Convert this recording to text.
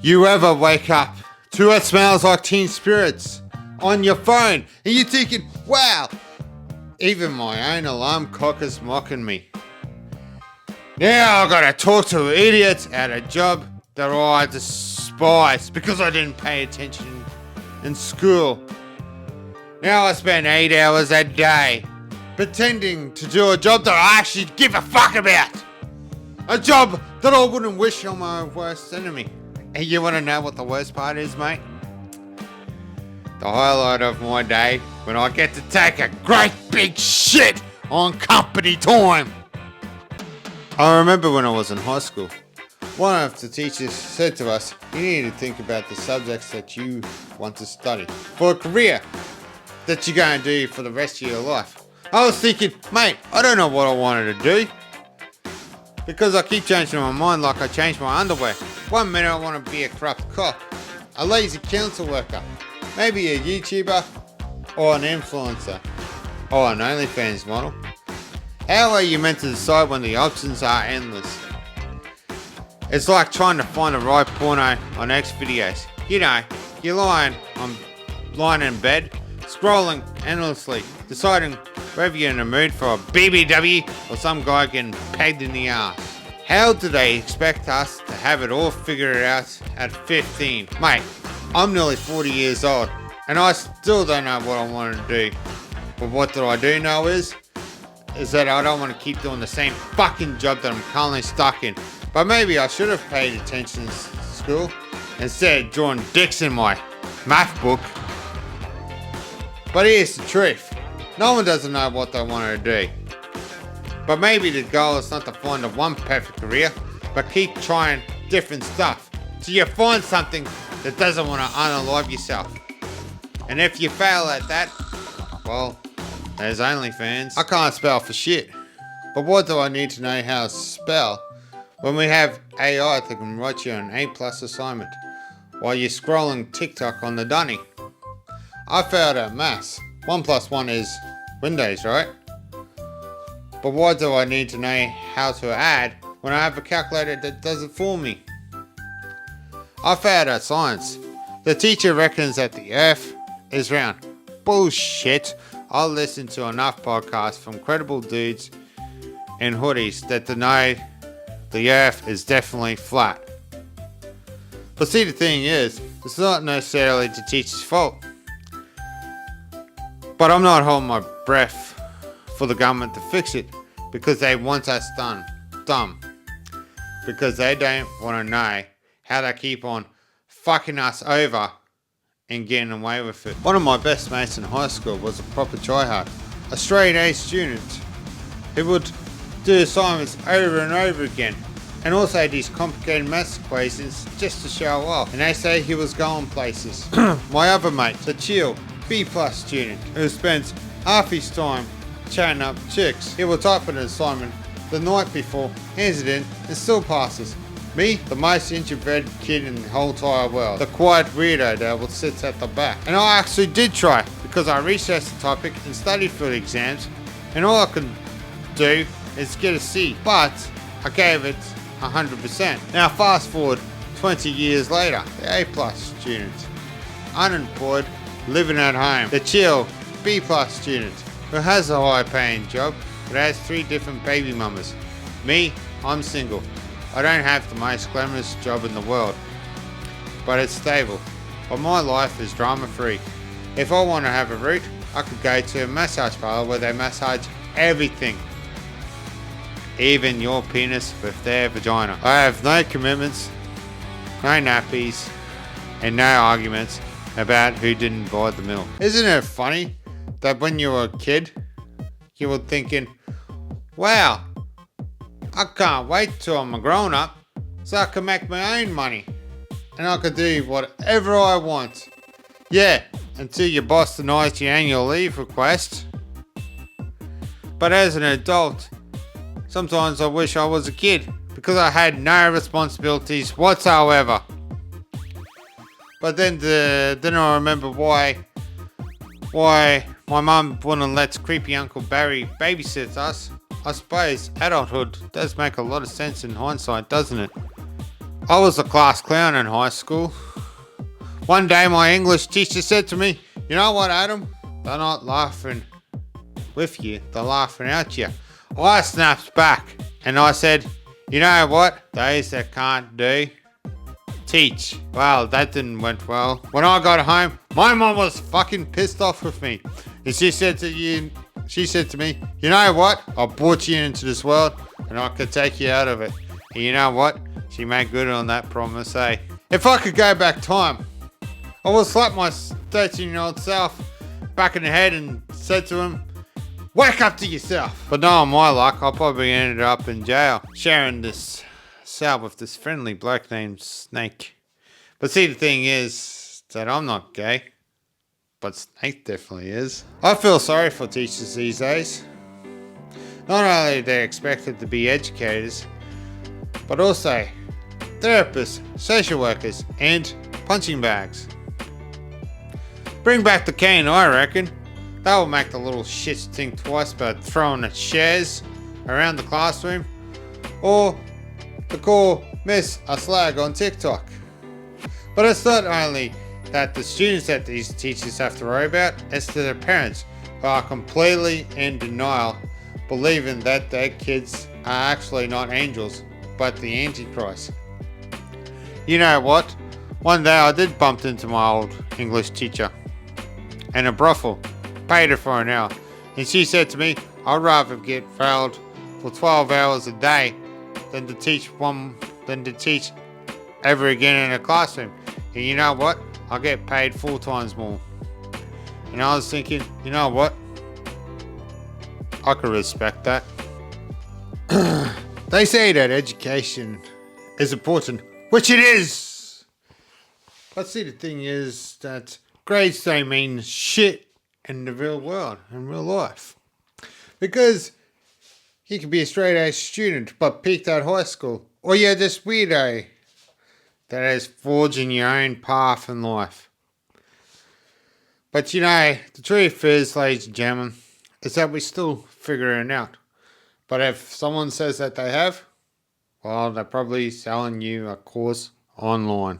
You ever wake up to It Smells Like Teen Spirits on your phone and you're thinking, wow, even my own alarm clock is mocking me. Now I gotta talk to idiots at a job that I despise because I didn't pay attention in school. Now I spend 8 hours a day pretending to do a job that I actually give a fuck about. A job that I wouldn't wish on my worst enemy. And you want to know what the worst part is, mate? The highlight of my day when I get to take a great big shit on company time. I remember when I was in high school, one of the teachers said to us, you need to think about the subjects that you want to study for a career that you're going to do for the rest of your life. I was thinking, mate, I don't know what I wanted to do. Because I keep changing my mind like I changed my underwear. 1 minute I want to be a corrupt cop, a lazy council worker, maybe a YouTuber, or an influencer, or an OnlyFans model. How are you meant to decide when the options are endless? It's like trying to find the right porno on X videos. You know, you're lying in bed, scrolling endlessly, deciding whether you're in the mood for a BBW or some guy getting pegged in the ass. How do they expect us to have it all figured out at 15? Mate, I'm nearly 40 years old and I still don't know what I want to do. But what do I do know is that I don't want to keep doing the same fucking job that I'm currently stuck in. But maybe I should have paid attention in school instead of drawing dicks in my math book. But here's the truth. No one doesn't know what they want to do. But maybe the goal is not to find the one perfect career, but keep trying different stuff till you find something that doesn't want to unalive yourself. And if you fail at that, well, there's OnlyFans. I can't spell for shit. But what do I need to know how to spell when we have AI that can write you an A+ assignment while you're scrolling TikTok on the dunny? I failed at maths. 1 + 1 is Windows, right? But why do I need to know how to add when I have a calculator that does it for me? I failed at science. The teacher reckons that the earth is round. Bullshit. I listened to enough podcasts from credible dudes in hoodies that deny the earth is definitely flat. But see, the thing is, it's not necessarily the teacher's fault. But I'm not holding my breath for the government to fix it because they want us dumb. Because they don't want to know how they keep on fucking us over and getting away with it. One of my best mates in high school was a proper tryhard, a straight A student who would do assignments over and over again and also had these complicated maths equations just to show off. And they say he was going places. My other mate, the chill B+ student who spends half his time chatting up chicks. He will type an assignment the night before, hands it in, and still passes. Me, the most introverted kid in the whole entire world. The quiet weirdo that will sit at the back. And I actually did try because I researched the topic and studied for the exams, and all I could do is get a C. But I gave it 100%. Now fast forward 20 years later, the A+ student, unemployed, living at home. The chill B+ student who has a high paying job but has 3 different baby mamas. Me, I'm single. I don't have the most glamorous job in the world, but it's stable. But my life is drama free. If I want to have a root, I could go to a massage parlor where they massage everything. Even your penis with their vagina. I have no commitments, no nappies, and no arguments about who didn't buy the milk. Isn't it funny that when you were a kid, you were thinking, wow, I can't wait till I'm a grown up so I can make my own money and I can do whatever I want. Yeah, until your boss denies your annual leave request. But as an adult, sometimes I wish I was a kid because I had no responsibilities whatsoever. But then I remember why my mum wouldn't let creepy Uncle Barry babysit us. I suppose adulthood does make a lot of sense in hindsight, doesn't it? I was a class clown in high school. One day my English teacher said to me, "You know what, Adam? They're not laughing with you, they're laughing at you." I snapped back and I said, "You know what? Those that can't do, teach." Well, that didn't went well. When I got home, my mom was fucking pissed off with me. And she said to me, "You know what? I brought you into this world and I could take you out of it." And you know what? She made good on that promise, eh? If I could go back time, I would slap my 13-year-old self back in the head and said to him, "Wake up to yourself." But knowing my luck, I probably ended up in jail, sharing this cell with this friendly bloke named Snake. But see, the thing is that I'm not gay, but Snake definitely is. I feel sorry for teachers these days. Not only are they expected to be educators, but also therapists, social workers, and punching bags. Bring back the cane, I reckon. That will make the little shits think twice about throwing at chairs around the classroom, or to call Miss a slag on TikTok. But it's not only that the students that these teachers have to worry about, it's to their parents who are completely in denial, believing that their kids are actually not angels, but the Antichrist. You know what? One day I did bump into my old English teacher in a brothel, paid her for an hour, and she said to me, "I'd rather get failed for 12 hours a day than to teach ever again in a classroom. And you know what? I'll get paid 4 times more." And I was thinking, you know what? I could respect that. They say that education is important, which it is. But see, the thing is that grades don't mean shit in the real world, in real life. Because you can be a straight A student but peaked out high school, or you're this weirdo that is forging your own path in life. But you know, the truth is, ladies and gentlemen, is that we're still figuring it out. But if someone says that they have, well, they're probably selling you a course online.